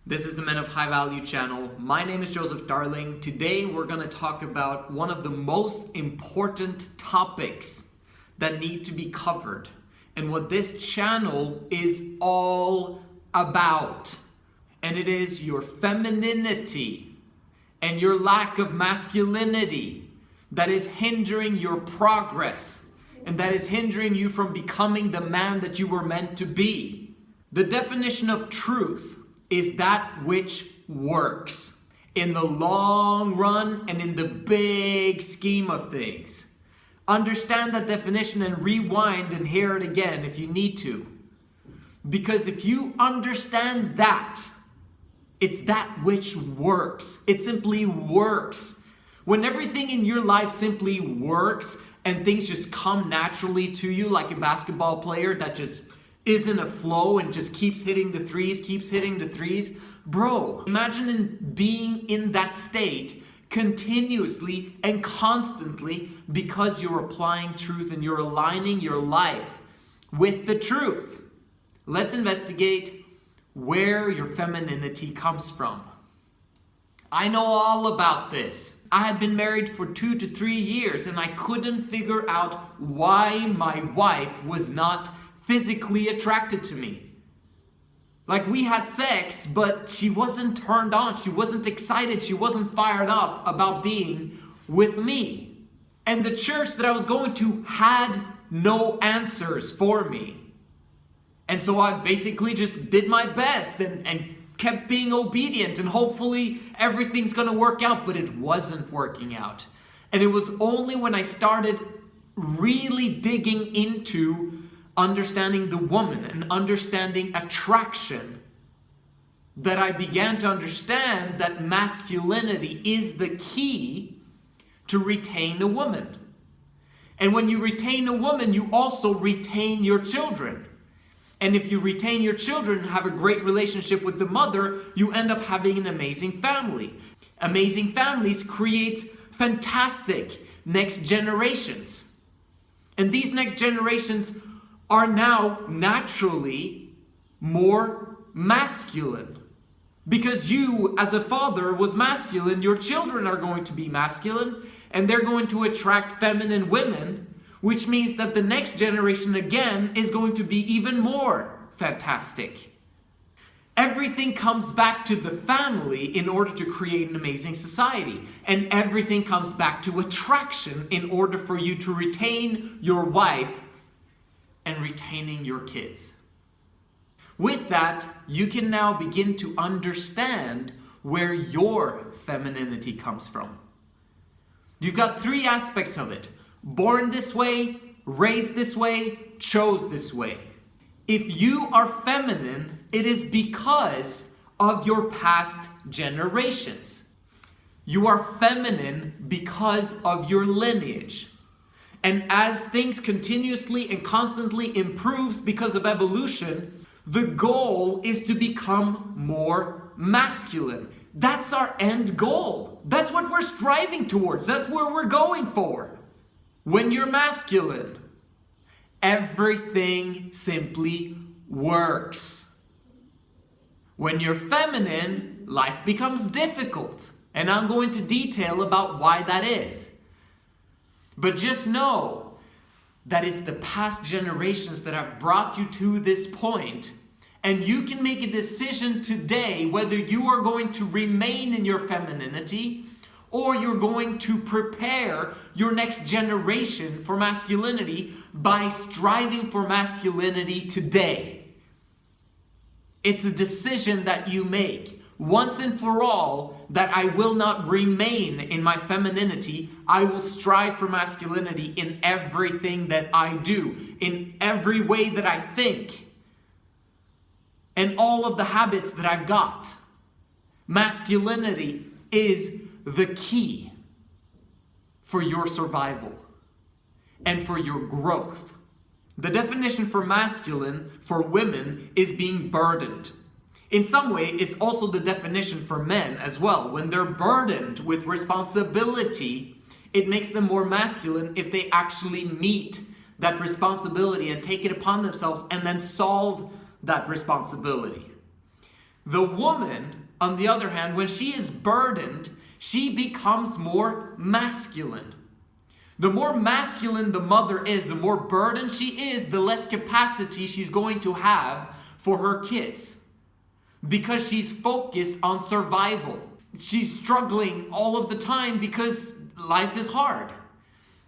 This is the Men of High Value channel. My name is Joseph Darling. Today we're going to talk about one of the most important topics that need to be covered and what this channel is all about. And it is your femininity and your lack of masculinity that is hindering your progress and that is hindering you from becoming the man that you were meant to be. The definition of truth is that which works in the long run and in the big scheme of things. Understand that definition and rewind and hear it again if you need to. Because if you understand that, it's that which works. It simply works. When everything in your life simply works and things just come naturally to you, like a basketball player that just is in a flow and just keeps hitting the threes. Bro, imagine being in that state continuously and constantly because you're applying truth and you're aligning your life with the truth. Let's investigate where your femininity comes from. I know all about this. I had been married for 2 to 3 years and I couldn't figure out why my wife was not physically attracted to me. Like, we had sex, but she wasn't turned on, she wasn't excited, she wasn't fired up about being with me. And the church that I was going to had no answers for me. And so I basically just did my best and kept being obedient and hopefully everything's gonna work out, but it wasn't working out. And it was only when I started really digging into understanding the woman and understanding attraction that I began to understand that masculinity is the key to retain a woman. And when you retain a woman, you also retain your children. And if you retain your children and have a great relationship with the mother, you end up having an amazing family. Amazing families creates fantastic next generations. And these next generations are now naturally more masculine. Because you, as a father, was masculine, your children are going to be masculine, and they're going to attract feminine women, which means that the next generation again is going to be even more fantastic. Everything comes back to the family in order to create an amazing society. And everything comes back to attraction in order for you to retain your wife and retaining your kids. With that, you can now begin to understand where your femininity comes from. You've got 3 aspects of it. Born this way, raised this way, chose this way. If you are feminine, it is because of your past generations. You are feminine because of your lineage. And as things continuously and constantly improves because of evolution, the goal is to become more masculine. That's our end goal. That's what we're striving towards. That's where we're going for. When you're masculine, everything simply works. When you're feminine, life becomes difficult. And I'm going to detail about why that is. But just know that it's the past generations that have brought you to this point, and you can make a decision today whether you are going to remain in your femininity or you're going to prepare your next generation for masculinity by striving for masculinity today. It's a decision that you make. Once and for all, that I will not remain in my femininity. I will strive for masculinity in everything that I do, in every way that I think, and all of the habits that I've got. Masculinity is the key for your survival and for your growth. The definition for masculine for women is being burdened. In some way, it's also the definition for men as well. When they're burdened with responsibility, it makes them more masculine if they actually meet that responsibility and take it upon themselves and then solve that responsibility. The woman, on the other hand, when she is burdened, she becomes more masculine. The more masculine the mother is, the more burdened she is, the less capacity she's going to have for her kids. Because she's focused on survival. She's struggling all of the time because life is hard.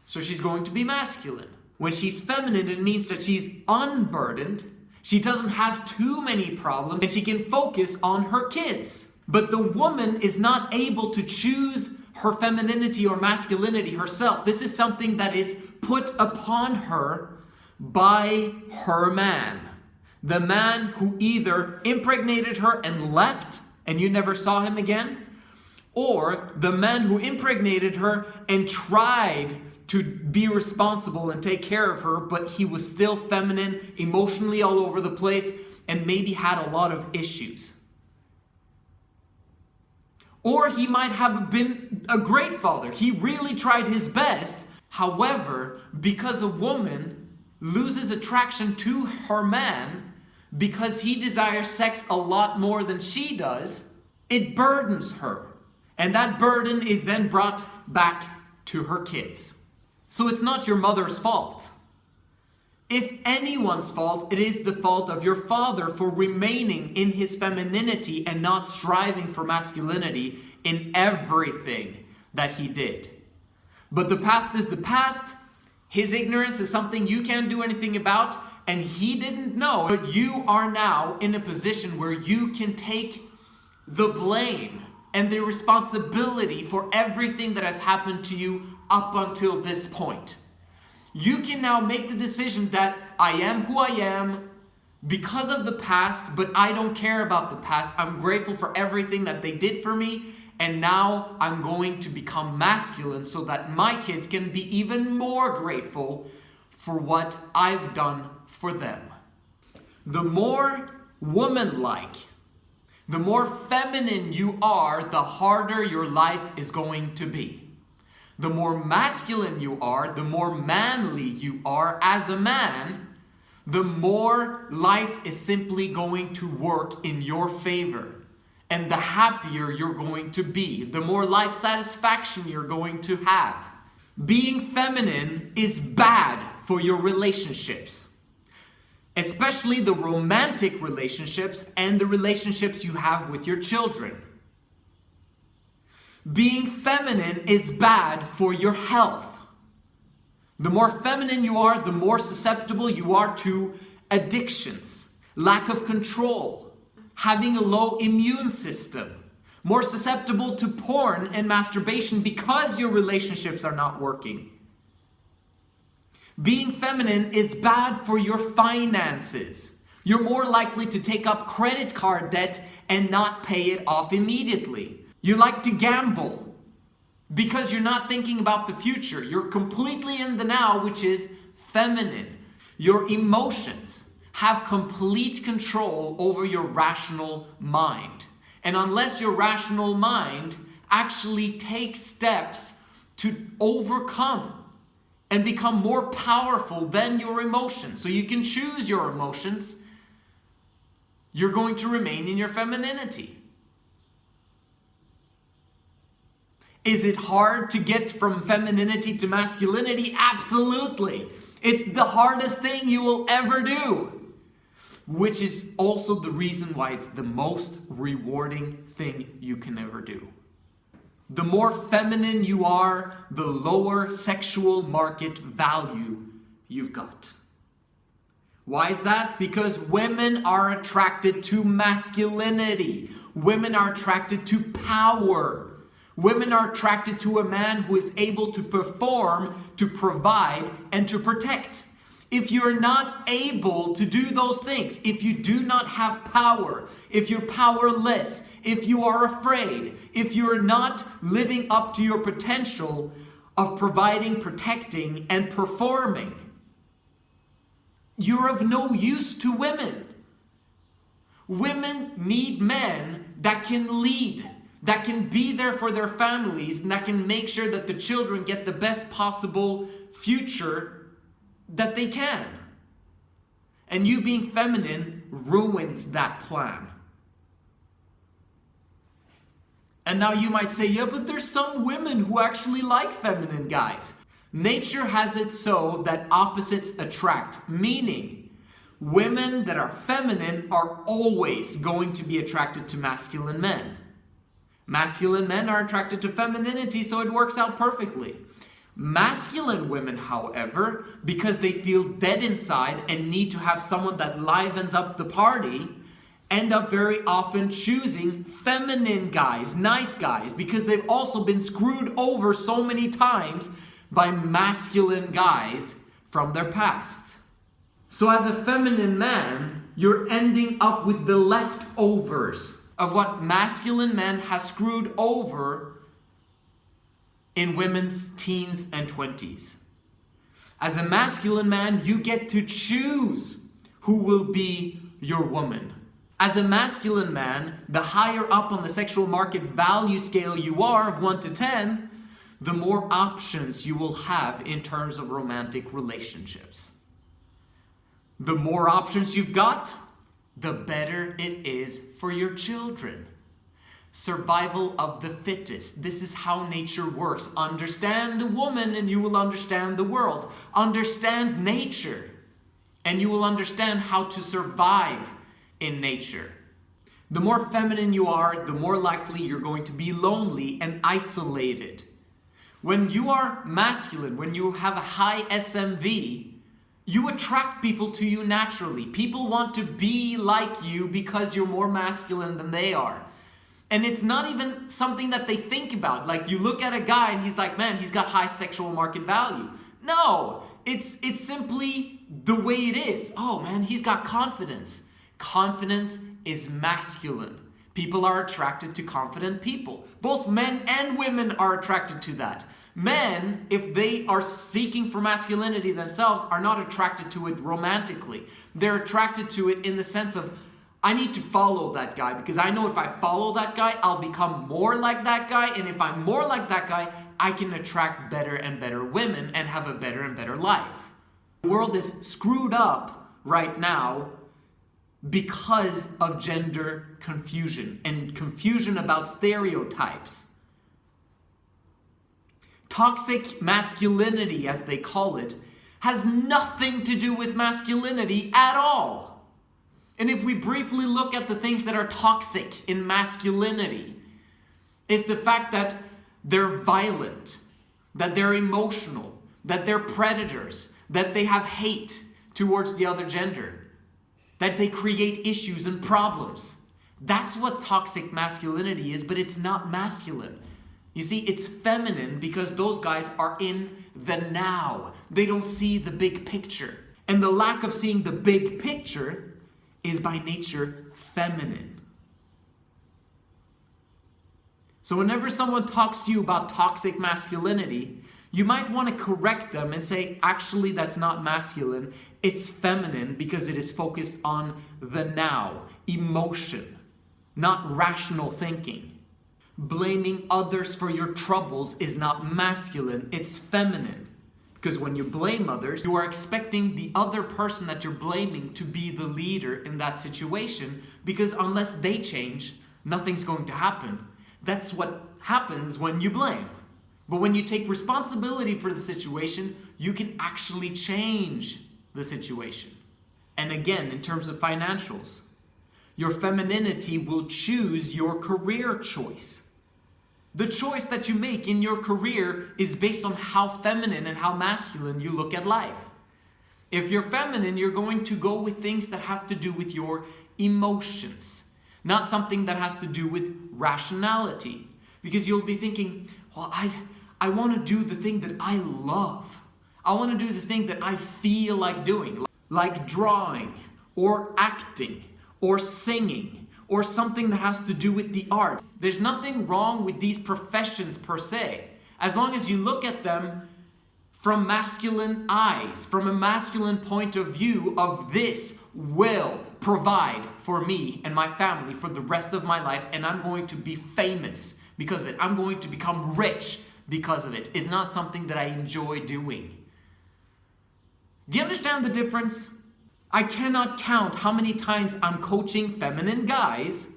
So she's going to be masculine. When she's feminine, it means that she's unburdened. She doesn't have too many problems and she can focus on her kids. But the woman is not able to choose her femininity or masculinity herself. This is something that is put upon her by her man. The man who either impregnated her and left and you never saw him again, or the man who impregnated her and tried to be responsible and take care of her, but he was still feminine, emotionally all over the place, and maybe had a lot of issues. Or he might have been a great father. He really tried his best. However, because a woman loses attraction to her man, because he desires sex a lot more than she does, it burdens her. And that burden is then brought back to her kids. So it's not your mother's fault. If anyone's fault, it is the fault of your father for remaining in his femininity and not striving for masculinity in everything that he did. But the past is the past. His ignorance is something you can't do anything about, and he didn't know. But you are now in a position where you can take the blame and the responsibility for everything that has happened to you up until this point. You can now make the decision that I am who I am because of the past, but I don't care about the past. I'm grateful for everything that they did for me, and now I'm going to become masculine so that my kids can be even more grateful for what I've done for them. The more woman-like, the more feminine you are, the harder your life is going to be. The more masculine you are, the more manly you are as a man, the more life is simply going to work in your favor. And the happier you're going to be, the more life satisfaction you're going to have. Being feminine is bad for your relationships, especially the romantic relationships and the relationships you have with your children. Being feminine is bad for your health. The more feminine you are, the more susceptible you are to addictions, lack of control, having a low immune system, more susceptible to porn and masturbation because your relationships are not working. Being feminine is bad for your finances. You're more likely to take up credit card debt and not pay it off immediately. You like to gamble because you're not thinking about the future. You're completely in the now, which is feminine. Your emotions have complete control over your rational mind. And unless your rational mind actually takes steps to overcome and become more powerful than your emotions, so you can choose your emotions, you're going to remain in your femininity. Is it hard to get from femininity to masculinity? Absolutely. It's the hardest thing you will ever do, which is also the reason why it's the most rewarding thing you can ever do. The more feminine you are, the lower sexual market value you've got. Why is that? Because women are attracted to masculinity. Women are attracted to power. Women are attracted to a man who is able to perform, to provide, and to protect. If you're not able to do those things, if you do not have power, if you're powerless, if you are afraid, if you're not living up to your potential of providing, protecting, and performing, you're of no use to women. Women need men that can lead, that can be there for their families, and that can make sure that the children get the best possible future that they can. And you being feminine ruins that plan. And now you might say, yeah, but there's some women who actually like feminine guys. Nature has it so that opposites attract, meaning women that are feminine are always going to be attracted to masculine men. Masculine men are attracted to femininity, so it works out perfectly. Masculine women, however, because they feel dead inside and need to have someone that livens up the party, end up very often choosing feminine guys, nice guys, because they've also been screwed over so many times by masculine guys from their past. So as a feminine man, you're ending up with the leftovers of what masculine men has screwed over in women's teens and 20s. As a masculine man, you get to choose who will be your woman. As a masculine man, the higher up on the sexual market value scale you are, of 1 to 10, the more options you will have in terms of romantic relationships. The more options you've got, the better it is for your children. Survival of the fittest. This is how nature works. Understand the woman and you will understand the world. Understand nature and you will understand how to survive in nature. The more feminine you are, the more likely you're going to be lonely and isolated. When you are masculine, when you have a high SMV, you attract people to you naturally. People want to be like you because you're more masculine than they are. And it's not even something that they think about. Like you look at a guy and he's like, man, he's got high sexual market value. No, it's simply the way it is. Oh man, he's got confidence. Confidence is masculine. People are attracted to confident people. Both men and women are attracted to that. Men, if they are seeking for masculinity themselves, are not attracted to it romantically. They're attracted to it in the sense of, I need to follow that guy because I know if I follow that guy, I'll become more like that guy. And if I'm more like that guy, I can attract better and better women and have a better and better life. The world is screwed up right now because of gender confusion and confusion about stereotypes. Toxic masculinity, as they call it, has nothing to do with masculinity at all. And if we briefly look at the things that are toxic in masculinity, it's the fact that they're violent, that they're emotional, that they're predators, that they have hate towards the other gender, that they create issues and problems. That's what toxic masculinity is, but it's not masculine. You see, it's feminine because those guys are in the now. They don't see the big picture. And the lack of seeing the big picture is by nature feminine. So whenever someone talks to you about toxic masculinity, you might want to correct them and say, actually, that's not masculine. It's feminine because it is focused on the now, emotion, not rational thinking. Blaming others for your troubles is not masculine, it's feminine. Because when you blame others, you are expecting the other person that you're blaming to be the leader in that situation, because unless they change, nothing's going to happen. That's what happens when you blame. But when you take responsibility for the situation, you can actually change the situation. And again, in terms of financials, your femininity will choose your career choice. The choice that you make in your career is based on how feminine and how masculine you look at life. If you're feminine, you're going to go with things that have to do with your emotions, not something that has to do with rationality. Because you'll be thinking, well, I want to do the thing that I love. I want to do the thing that I feel like doing, like drawing or acting or singing or something that has to do with the art. There's nothing wrong with these professions per se, as long as you look at them from masculine eyes, from a masculine point of view of this will provide for me and my family for the rest of my life, and I'm going to be famous because of it. I'm going to become rich because of it. It's not something that I enjoy doing. Do you understand the difference? I cannot count how many times I'm coaching feminine guys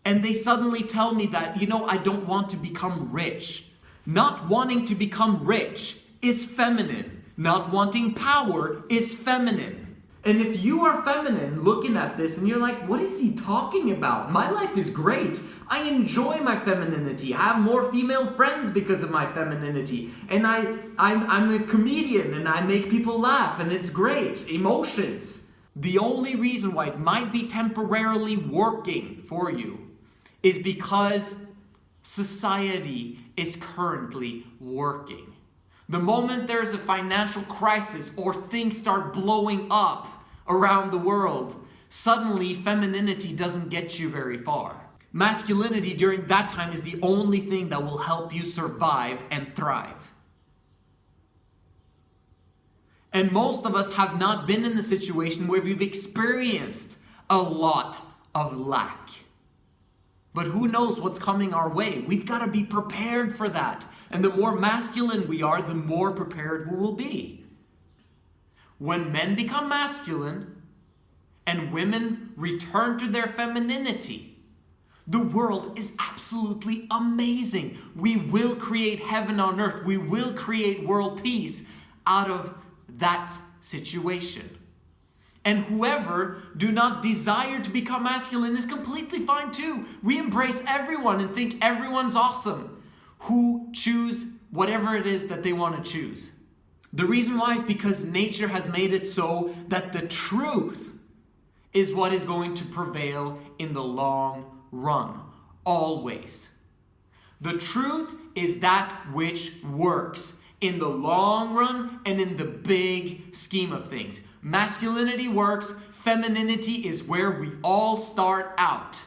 and they suddenly tell me that, I don't want to become rich. Not wanting to become rich is feminine. Not wanting power is feminine. And if you are feminine looking at this and you're like, what is he talking about? My life is great. I enjoy my femininity. I have more female friends because of my femininity. And I'm a comedian and I make people laugh and it's great. Emotions. The only reason why it might be temporarily working for you is because society is currently working. The moment there's a financial crisis or things start blowing up around the world, suddenly femininity doesn't get you very far. Masculinity during that time is the only thing that will help you survive and thrive. And most of us have not been in the situation where we've experienced a lot of lack. But who knows what's coming our way? We've got to be prepared for that. And the more masculine we are, the more prepared we will be. When men become masculine and women return to their femininity, the world is absolutely amazing. We will create heaven on earth. We will create world peace out of that situation. And whoever do not desire to become masculine is completely fine too. We embrace everyone and think everyone's awesome who choose whatever it is that they want to choose. The reason why is because nature has made it so that the truth is what is going to prevail in the long run, always. The truth is that which works in the long run and in the big scheme of things. Masculinity works, femininity is where we all start out.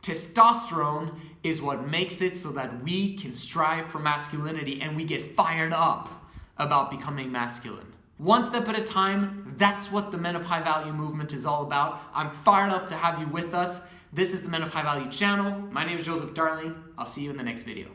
Testosterone is what makes it so that we can strive for masculinity and we get fired up about becoming masculine. One step at a time, that's what the Men of High Value movement is all about. I'm fired up to have you with us. This is the Men of High Value channel. My name is Joseph Darling. I'll see you in the next video.